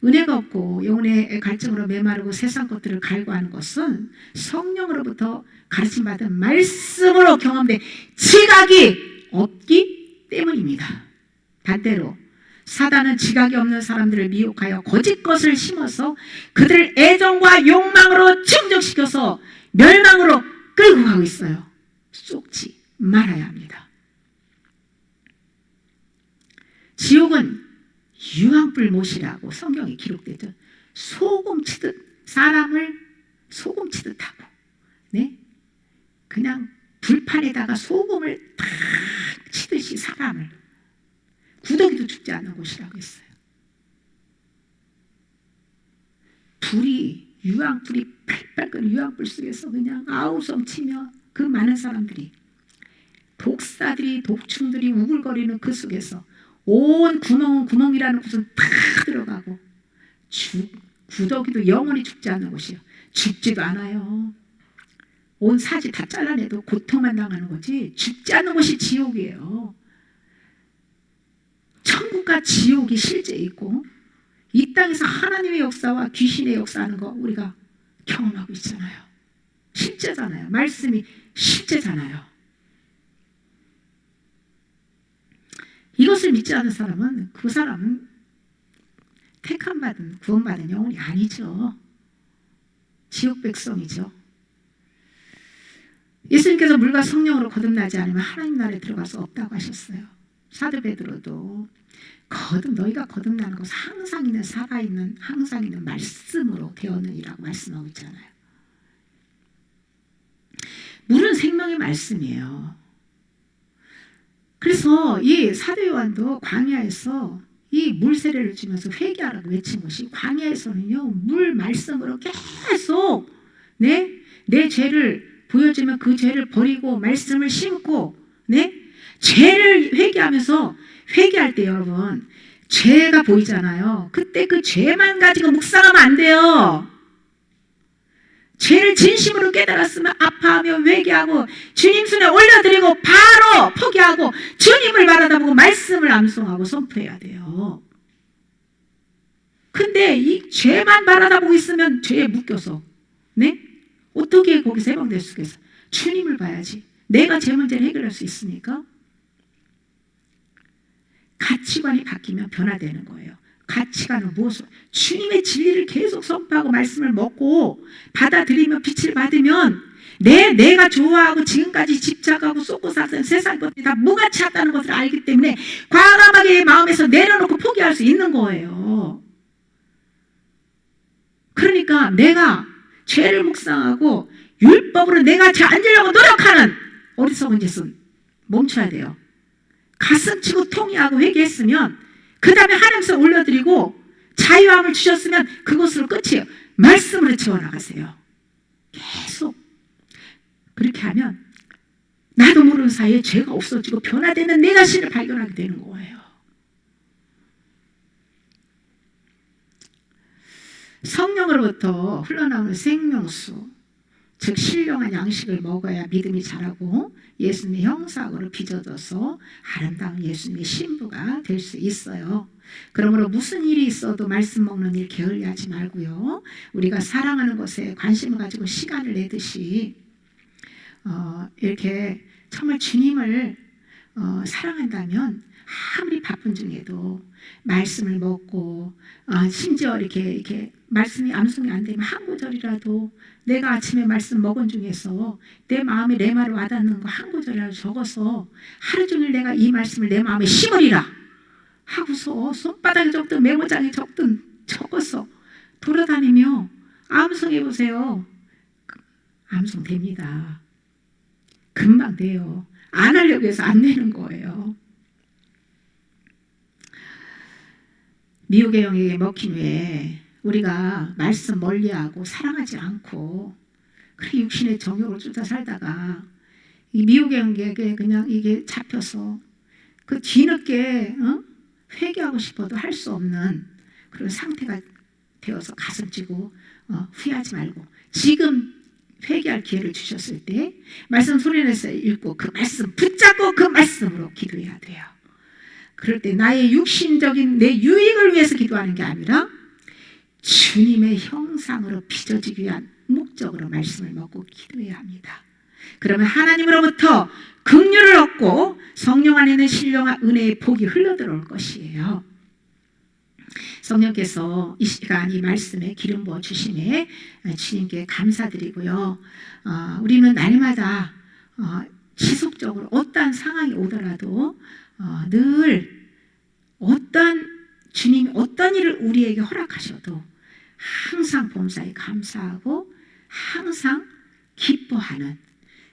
은혜가 없고 영혼의 갈증으로 메마르고 세상 것들을 갈구하는 것은 성령으로부터 가르침받은 말씀으로 경험된 지각이 없기 때문입니다. 반대로 사단은 지각이 없는 사람들을 미혹하여 거짓 것을 심어서 그들을 애정과 욕망으로 충족시켜서 멸망으로 끌고 가고 있어요. 속지 말아야 합니다. 지옥은 유황불 못이라고 성경에 기록되죠. 소금치듯 사람을 소금치듯 하고, 네, 그냥 불판에다가 소금을 탁 치듯이 사람을, 구더기도 죽지 않는 곳이라고 했어요. 불이, 유황불이 팔팔 끓는 유황불 속에서 그냥 아우성 치며 그 많은 사람들이, 독사들이, 독충들이 우글거리는 그 속에서 온 구멍은 구멍이라는 곳은 다 들어가고, 구더기도 영원히 죽지 않는 곳이에요. 죽지도 않아요. 온 사지 다 잘라내도 고통만 당하는 거지 죽지 않는 곳이 지옥이에요. 천국과 지옥이 실제 있고, 이 땅에서 하나님의 역사와 귀신의 역사하는 거 우리가 경험하고 있잖아요. 실제잖아요. 말씀이 실제잖아요. 이것을 믿지 않는 사람은, 그 사람은 택함받은, 구원받은 영혼이 아니죠. 지옥 백성이죠. 예수님께서 물과 성령으로 거듭나지 않으면 하나님 나라에 들어갈 수 없다고 하셨어요. 사도 베드로도 너희가 거듭나는 것은 항상 있는, 살아있는, 항상 있는 말씀으로 되었느니라고 말씀하고 있잖아요. 물은 생명의 말씀이에요. 그래서 이 사도 요한도 광야에서 이 물 세례를 주면서 회개하라고 외친 것이, 광야에서는요 물 말씀으로 계속 내 죄를 보여주면 그 죄를 버리고 말씀을 심고, 죄를 회개하면서, 회개할 때 여러분 죄가 보이잖아요. 그때 그 죄만 가지고 묵상하면 안 돼요. 죄를 진심으로 깨달았으면 아파하며 회개하고 주님 손에 올려드리고 바로 포기하고 주님을 바라다보고 말씀을 암송하고 선포해야 돼요. 근데 이 죄만 바라다보고 있으면 죄에 묶여서 어떻게 거기서 해방될 수 있겠어? 주님을 봐야지. 내가 제 문제를 해결할 수 있습니까? 가치관이 바뀌면 변화되는 거예요. 가치관은 무엇으로? 주님의 진리를 계속 선포하고 말씀을 먹고 받아들이며 빛을 받으면 내가 좋아하고 지금까지 집착하고 쏟고 살던 세상 것들이 다 무가치하다는 것을 알기 때문에 과감하게 마음에서 내려놓고 포기할 수 있는 거예요. 그러니까 내가 죄를 묵상하고 율법으로 내가 죄 안 지려고 노력하는 어리석은 짓은 멈춰야 돼요. 가슴치고 통회하고 회개했으면 그 다음에 하나님께 올려드리고 자유함을 주셨으면 그것으로 끝이에요. 말씀으로 채워나가세요. 계속 그렇게 하면 나도 모르는 사이에 죄가 없어지고 변화되는 내 자신을 발견하게 되는 거예요. 성령으로부터 흘러나오는 생명수, 즉 신령한 양식을 먹어야 믿음이 자라고 예수님의 형상으로 빚어져서 아름다운 예수님의 신부가 될 수 있어요. 그러므로 무슨 일이 있어도 말씀 먹는 일 게을리하지 말고요. 우리가 사랑하는 것에 관심을 가지고 시간을 내듯이 이렇게 정말 주님을 사랑한다면 아무리 바쁜 중에도 말씀을 먹고 심지어 이렇게 말씀이 암송이 안 되면 한 구절이라도 내가 아침에 말씀 먹은 중에서 내 마음에 내 말을 와닿는 거 한 구절이라도 적어서 하루 종일 내가 이 말씀을 내 마음에 심으리라 하고서 손바닥에 적든 메모장에 적든 적어서 돌아다니며 암송해 보세요. 암송됩니다. 금방 돼요. 안 하려고 해서 안 되는 거예요. 미혹의 영에게 먹힌 후에 우리가 말씀 멀리하고 사랑하지 않고 그렇게 육신의 정욕을 쫓아 살다가 이 미혹의 영에게 그냥 이게 잡혀서 그 뒤늦게 회개하고 싶어도 할 수 없는 그런 상태가 되어서 가슴 찌고 후회하지 말고 지금 회개할 기회를 주셨을 때 말씀 소리내서 읽고 그 말씀 붙잡고 그 말씀으로 기도해야 돼요. 그럴 때 나의 육신적인 내 유익을 위해서 기도하는 게 아니라 주님의 형상으로 빚어지기 위한 목적으로 말씀을 먹고 기도해야 합니다. 그러면 하나님으로부터 긍휼을 얻고 성령 안에 있는 신령한 은혜의 복이 흘러들어올 것이에요. 성령께서 이 시간 이 말씀에 기름 부어 주심에 주님께 감사드리고요. 우리는 날마다 지속적으로 어떠한 상황이 오더라도 늘 주님이 어떤 일을 우리에게 허락하셔도 항상 범사에 감사하고 항상 기뻐하는,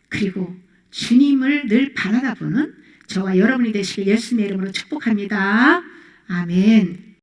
그리고 주님을 늘 바라다 보는 저와 여러분이 되시길 예수님의 이름으로 축복합니다. 아멘.